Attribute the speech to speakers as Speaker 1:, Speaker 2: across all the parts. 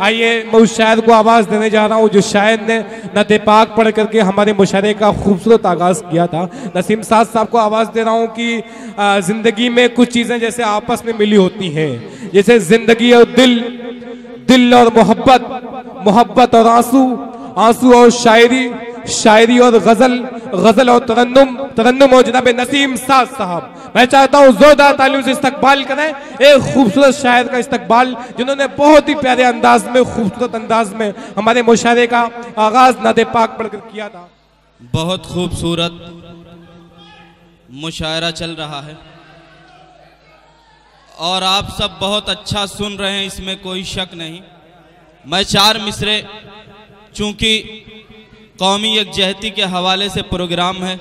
Speaker 1: आइए मैं उस शायर को आवाज़ देने जा रहा हूँ जो शायर ने नत पाक पढ़ करके हमारे मुशायरे का खूबसूरत आगाज़ किया था। नसीम साहब को आवाज़ दे रहा हूँ कि ज़िंदगी में कुछ चीज़ें जैसे आपस में मिली होती हैं, जैसे ज़िंदगी और दिल और मोहब्बत और आंसू और शायरी और गज़ल और तरन्नुम और जनाब नसीम साहब। मैं चाहता हूँ जोरदार तालियों से इस्तकबाल करें एक खूबसूरत शायर का इस्तकबाल जिन्होंने बहुत ही प्यारे अंदाज में, खूबसूरत अंदाज में हमारे मुशायरे का आगाज नाते पाक पढ़कर किया था।
Speaker 2: बहुत खूबसूरत मुशायरा चल रहा है और आप सब बहुत अच्छा सुन रहे हैं, इसमें कोई शक नहीं। मैं 4 मिसरे, चूंकि कौमी यकजहती के हवाले से प्रोग्राम है,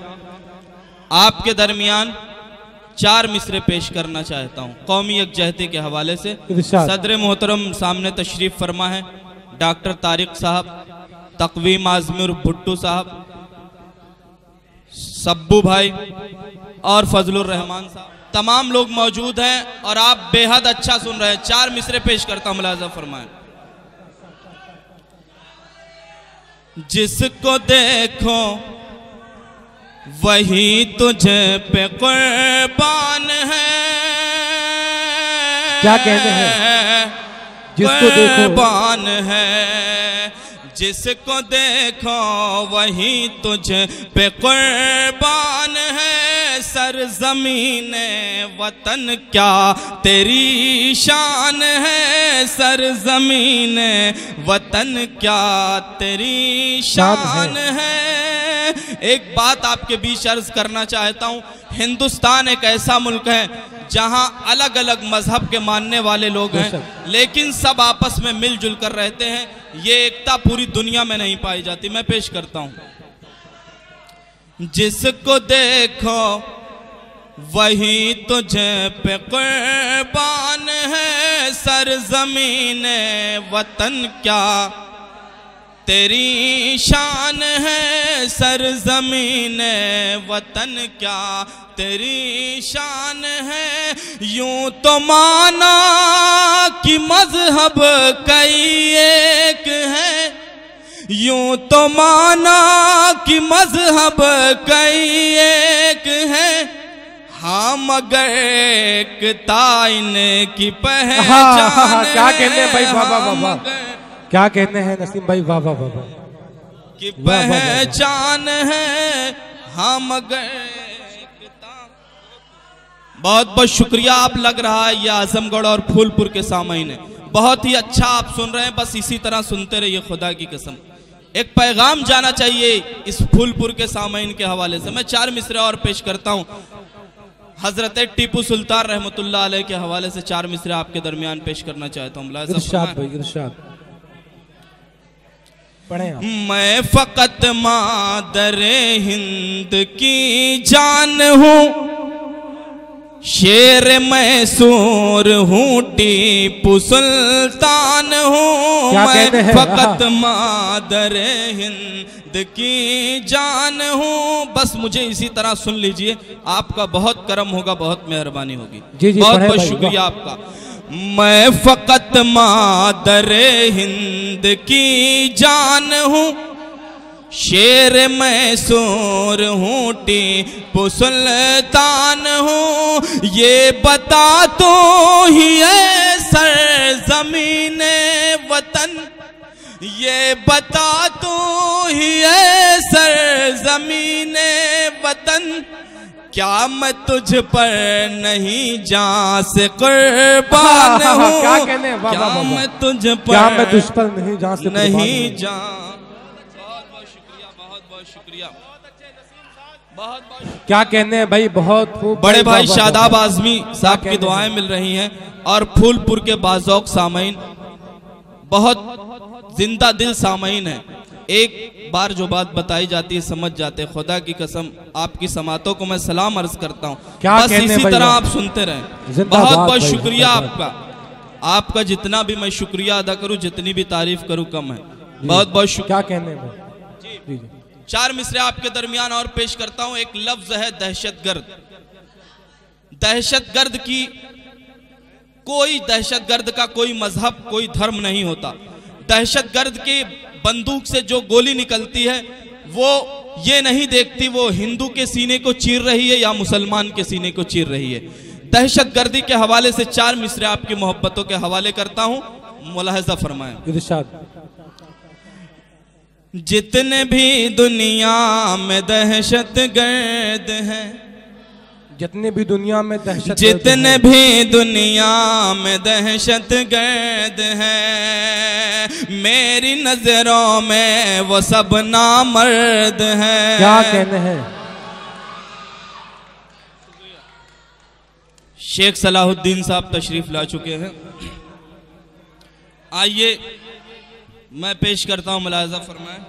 Speaker 2: आपके दरमियान 4 मिसरे पेश करना चाहता हूं कौमी यकजहती के हवाले से। सदर मोहतरम सामने तशरीफ फरमा है डॉक्टर तारिक साहब, तकवीम आजमी भुट्टू साहब, सब्बू भाई और फजलुर रहमान साहब, तमाम लोग मौजूद हैं और आप बेहद अच्छा सुन रहे हैं। 4 मिसरे पेश करता हूं, मुलाज़ा फरमाएं। जिसको देखो वही तुझे पे कुर्बान है,
Speaker 1: क्या कहते हैं,
Speaker 2: जिसको कुर्बान है, जिसको देखो वही तुझे पे कुर्बान है। सरज़मीने वतन क्या तेरी शान है, सरज़मीने वतन क्या तेरी शान है। एक बात आपके बीच अर्ज करना चाहता हूँ, हिंदुस्तान एक ऐसा मुल्क है जहाँ अलग अलग मजहब के मानने वाले लोग हैं, लेकिन सब आपस में मिलजुल कर रहते हैं। ये एकता पूरी दुनिया में नहीं पाई जाती। मैं पेश करता हूँ। जिसको देखो वही तुझे पे कुर्बान है, सरज़मीने वतन क्या तेरी शान है, सरज़मीने वतन क्या तेरी शान है। यूं तो माना कि मजहब कई एक है, यूं तो माना कि मजहब कई एक है, हाँ मगर एकता की पहचान।
Speaker 1: क्या कहते हैं भाई, वाह वाह वाह, क्या कहते हैं नसीम भाई, वाह वाह वाह,
Speaker 2: कि पहचान है, हाँ मगर। बहुत बहुत शुक्रिया। आप लग रहा है ये आजमगढ़ और फूलपुर के सामईन है, बहुत ही अच्छा आप सुन रहे हैं, बस इसी तरह सुनते रहिए, खुदा की कसम। एक पैगाम जाना चाहिए इस फूलपुर के सामईन के हवाले से। मैं 4 मिसरे और पेश करता हूँ। हजरत टीपू सुल्तान रहमतुल्लाह अलैह के हवाले से 4 मिसरे आपके दरमियान पेश करना चाहता हूँ। मैं फकत मादरे हिंद की जान हूँ, शेर मैसूर हूँ, टीपू सुल्तान हूँ। मैं फकत मादरे हिंद की जान हूँ। बस मुझे इसी तरह सुन लीजिए, आपका बहुत करम होगा, बहुत मेहरबानी होगी। बहुत बहुत शुक्रिया आपका। मैं फकत मादरे हिंद की जान हूँ, शेर मैसूर हूँ, टीपू सुल्तान हूँ। ये बता तो ही है सरज़मीने वतन, ये बता तो ही है सरज़मीने वतन, क्या मैं तुझ पर नहीं जान से कुर्बान हूँ। क्या मैं तुझ पर,
Speaker 1: क्या मैं तुझ पर नहीं जान से
Speaker 2: नहीं जान। बहुत बहुत शुक्रिया, बहुत बहुत शुक्रिया, बहुत बहुत।
Speaker 1: क्या कहने हैं भाई, बहुत खूब।
Speaker 2: बड़े भाई शादाब आजमी साहब की दुआएं मिल रही हैं और फूलपुर के बाज़ौक़ सामईन, बहुत जिंदा दिल सामईन है। एक बार जो बात बताई जाती है समझ जाते, खुदा की कसम आपकी समातों को मैं सलाम अर्ज करता हूँ। बस इसी तरह आप सुनते रहें। बहुत बहुत शुक्रिया आपका। आपका जितना भी मैं शुक्रिया अदा करूँ, जितनी भी तारीफ करूँ कम है। बहुत बहुत शुक्रिया।
Speaker 1: क्या कहने हैं?
Speaker 2: 4 मिसरे आपके दरमियान और पेश करता हूँ। एक लफ्ज है दहशतगर्द। दहशतगर्द की कोई दहशतगर्द का कोई मजहब, कोई धर्म नहीं होता, दहशतगर्द की बंदूक से जो गोली निकलती है वो ये नहीं देखती वो हिंदू के सीने को चीर रही है या मुसलमान के सीने को चीर रही है। दहशतगर्दी के हवाले से 4 मिसरे आपकी मोहब्बतों के हवाले करता हूं, मुलाहजा फरमाएं।
Speaker 1: इरशाद।
Speaker 2: जितने भी दुनिया में दहशतगर्द हैं,
Speaker 1: जितने भी दुनिया में दहशत,
Speaker 2: जितने भी दुनिया में दहशतगर्द हैं, मेरी नजरों में वो सब नामर्द हैं।
Speaker 1: क्या कहने हैं।
Speaker 2: शेख सलाहुद्दीन साहब तशरीफ ला चुके हैं। आइए मैं पेश करता हूं, मुलाहजा फरमाएं,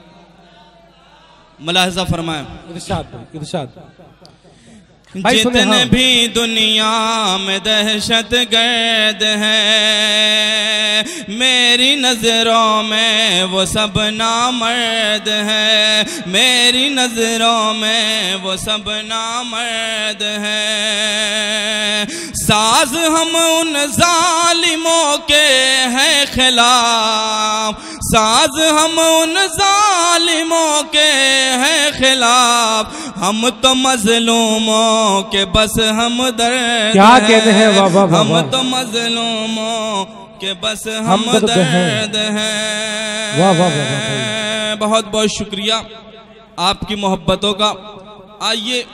Speaker 2: मुलाहजा फरमाएं।
Speaker 1: इरशाद, इरशाद।
Speaker 2: जितने भी दुनिया में दहशतगर्द हैं, मेरी नजरों में वो सब नामर्द हैं, मेरी नजरों में वो सब नामर्द हैं। साज हम उन जालिमों के हैं खिलाफ, साज हम उन जालिमों के हैं खिलाफ, हम तो मजलूमों के बस हम दर्द।
Speaker 1: क्या कहते हैं। वाह वाह वाह।
Speaker 2: हम तो मजलूमों के बस हम दर्द हैं।
Speaker 1: वाह वाह वाह।
Speaker 2: बहुत बहुत शुक्रिया आपकी मोहब्बतों का। आइए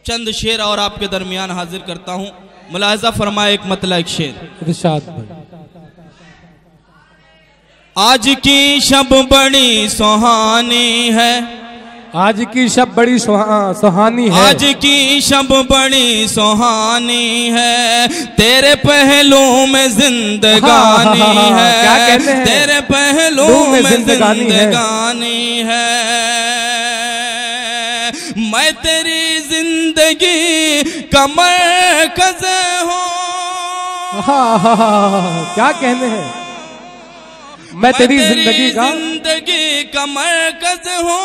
Speaker 2: चंद शेर और आपके दरमियान हाजिर करता हूं, मुलाहजा फरमाए। एक मतला एक शेर।
Speaker 1: इरशाद।
Speaker 2: आज की शब बड़ी सुहानी है,
Speaker 1: आज की शब बड़ी सुहानी है,
Speaker 2: आज की शब बड़ी सुहानी है, तेरे पहलू में जिंदगानी है।
Speaker 1: क्या कहते हैं।
Speaker 2: तेरे पहलू में जिंदगानी है, मैं तेरी जिंदगी का मरकज़ हूँ।
Speaker 1: क्या कहने हैं। मैं तेरी जिंदगी
Speaker 2: का मरकज़ हूँ,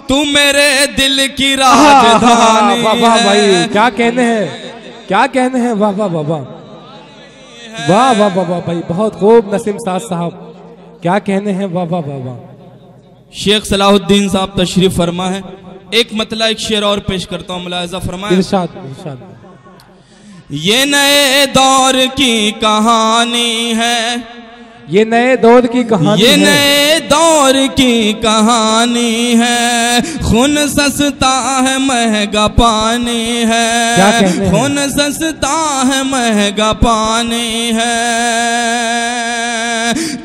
Speaker 2: तू मेरे दिल की राजधानी है।
Speaker 1: वाह भाई, क्या कहने हैं, क्या कहने हैं। वाह वाह वाह वाह वाह वाह वाह भाई, बहुत खूब नसीम साद साहब, क्या कहने हैं। वाह वाह वाह वाह।
Speaker 2: शेख सलाहुद्दीन साहब तशरीफ फरमा है। एक मतला एक शेर और पेश करता हूँ, मुलाहजा फरमाए।
Speaker 1: इरशाद, इरशाद।
Speaker 2: ये नए दौर की कहानी है,
Speaker 1: ये नए दौर की कहानी
Speaker 2: ये
Speaker 1: है,
Speaker 2: नए दौर की कहानी है, खून सस्ता है महंगा पानी है।
Speaker 1: क्या कहने हैं।
Speaker 2: खून सस्ता है महंगा पानी है,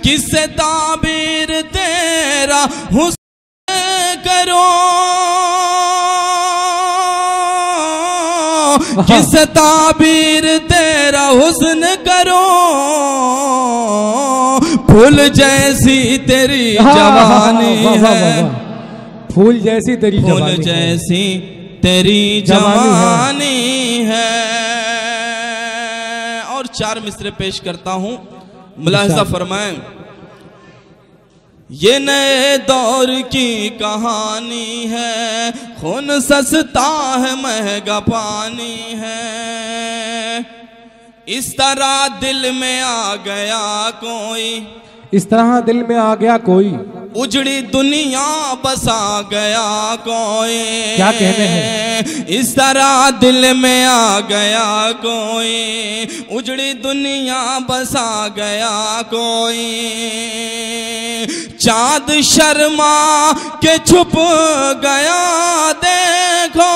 Speaker 2: किससे ताबीर तेरा हुस्न करो, किस ताबीर तेरा हुस्न करो, फूल जैसी तेरी जवानी है,
Speaker 1: फूल जैसी तेरी
Speaker 2: फूल जैसी तेरी जवानी है। और 4 मिसरे पेश करता हूं, मुलाहजा फरमाएं। ये नए दौर की कहानी है, खून सस्ता है महंगा पानी है, इस तरह दिल में आ गया कोई,
Speaker 1: इस तरह दिल में आ गया कोई,
Speaker 2: उजड़ी दुनिया बसा गया कोई।
Speaker 1: क्या कहते हैं।
Speaker 2: इस तरह दिल में आ गया कोई, उजड़ी दुनिया बसा गया कोई, चांद शर्मा के छुप गया देखो,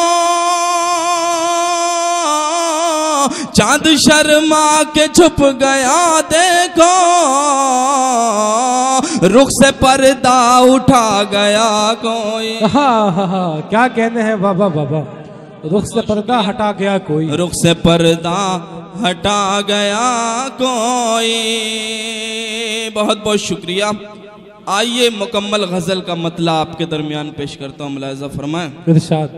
Speaker 2: चांद शर्मा के छुप गया देखो, रुख से पर्दा उठा गया कोई।
Speaker 1: हाँ, क्या कहने हैं बाबा, बाबा रुख से पर्दा हटा गया कोई,
Speaker 2: रुख से पर्दा हटा गया कोई। बहुत बहुत शुक्रिया। आइए मुकम्मल गजल का मतला आपके दरमियान पेश करता हूँ, मुलाहजा फरमाएं।
Speaker 1: इरशाद।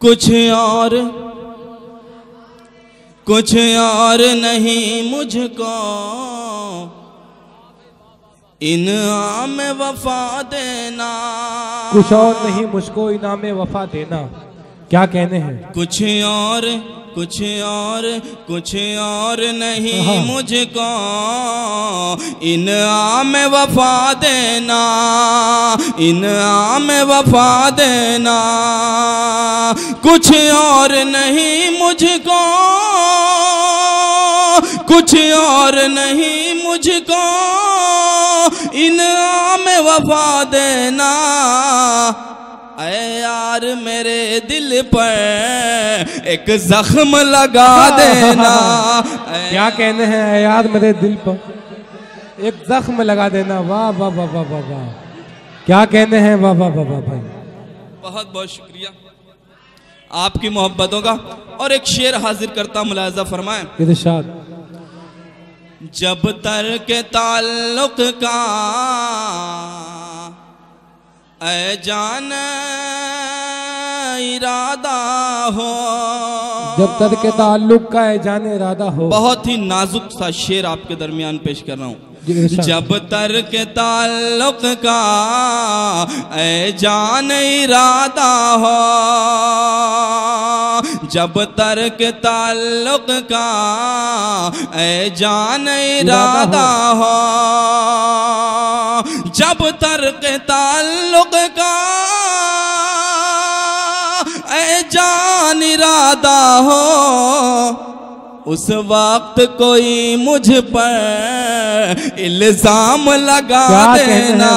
Speaker 2: कुछ और नहीं मुझको, इनाम वफा देना,
Speaker 1: कुछ और नहीं मुझको इनाम वफा देना, क्या कहने हैं?
Speaker 2: कुछ और नहीं मुझको इनाम वफा देना, इनाम वफा देना। कुछ और नहीं मुझको, कुछ और नहीं मुझको इनाम वफा देना। ऐ यार मेरे दिल पर एक जख्म लगा देना।
Speaker 1: क्या कहने हैं? ऐ यार मेरे दिल पर एक जख्म लगा देना। वाह वाह वाह वाह वाह वाह, क्या कहने हैं? वाह वाह वाह वाह भाई,
Speaker 2: बहुत बहुत शुक्रिया आपकी मोहब्बतों का। और एक शेर हाजिर करता, मुलाजा फरमाएं।
Speaker 1: इरशाद।
Speaker 2: जब तर्क ताल्लुक का ऐ जान इरादा हो,
Speaker 1: जब तर्क ताल्लुक का ऐ जान इरादा हो।
Speaker 2: बहुत ही नाजुक सा शेर आपके दरमियान पेश कर रहा हूँ। जब तर्क ताल्लुक का ऐ जान इरादा हो, जब तर्क ताल्लुक का ऐ जान इरादा हो, जब तर्क ताल्लुक का ऐ जान इरादा हो, उस वक्त कोई मुझ पर इल्जाम लगा देना।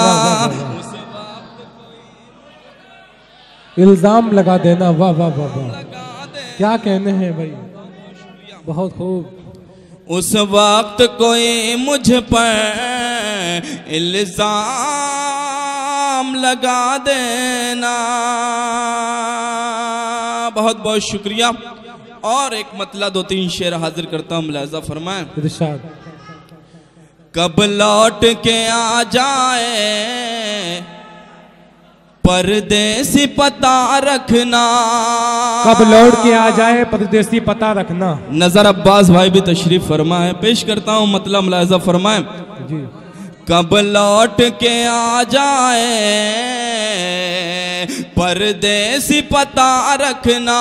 Speaker 1: इल्जाम लगा देना। वाह वाह वाह वाह, क्या कहने हैं भाई, बहुत खूब।
Speaker 2: उस वक्त कोई मुझ पर इल्जाम लगा देना। बहुत बहुत शुक्रिया। और एक मतला 2-3 शेर हाजिर करता हूँ, मुलाजा फरमाएं।
Speaker 1: इरशाद।
Speaker 2: कब लौट के आ जाए परदेसी पता रखना,
Speaker 1: कब लौट के आ जाए परदेसी पता रखना।
Speaker 2: नजर अब्बास भाई भी तशरीफ फरमाए, पेश करता हूँ मतलब, मुलाजा फरमाएं
Speaker 1: जी।
Speaker 2: कब लौट के आ जाए परदेसी पता रखना,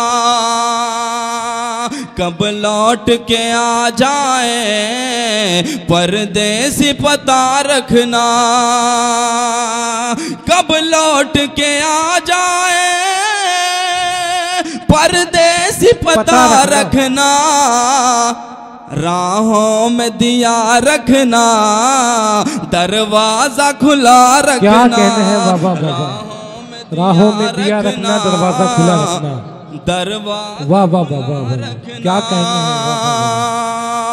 Speaker 2: कब लौट के आ जाए परदेसी पता रखना, कब लौट के आ जाए परदेसी पता रखना। राहों में दिया रखना, दरवाजा खुला रखना।
Speaker 1: क्या कहते हैं बाबा बाबा, राहों में दिया रखना, दरवाजा खुला रखना।
Speaker 2: दरवाजा
Speaker 1: वाह वाह वाह वाह, क्या कहते हैं।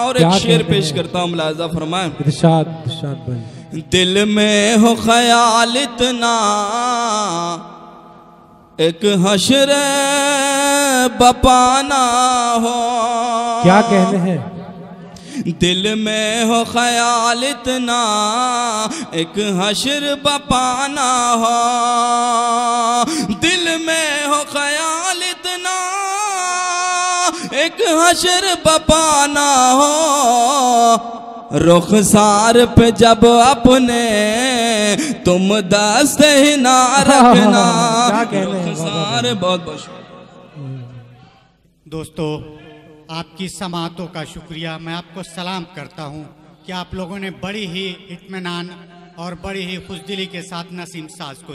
Speaker 2: और एक शेर पेश करता हूँ, मुलाजा फरमाएं।
Speaker 1: इरशाद इरशाद भाई।
Speaker 2: दिल में हो ख्याल इतना, एक हश्र बपाना हो।
Speaker 1: क्या कहने हैं।
Speaker 2: दिल में हो ख्याल इतना, एक हश्र बपाना हो। दिल में हो ख्याल इतना, एक हश्र बपाना हो। रुखसार पे जब अपने तुम दस्त ही ना रखना। रुखसार बहुत बहुत।
Speaker 3: दोस्तों, आपकी समातों का शुक्रिया। मैं आपको सलाम करता हूं कि आप लोगों ने बड़ी ही इत्मीनान और बड़ी ही खुशदिली के साथ नसीम साज को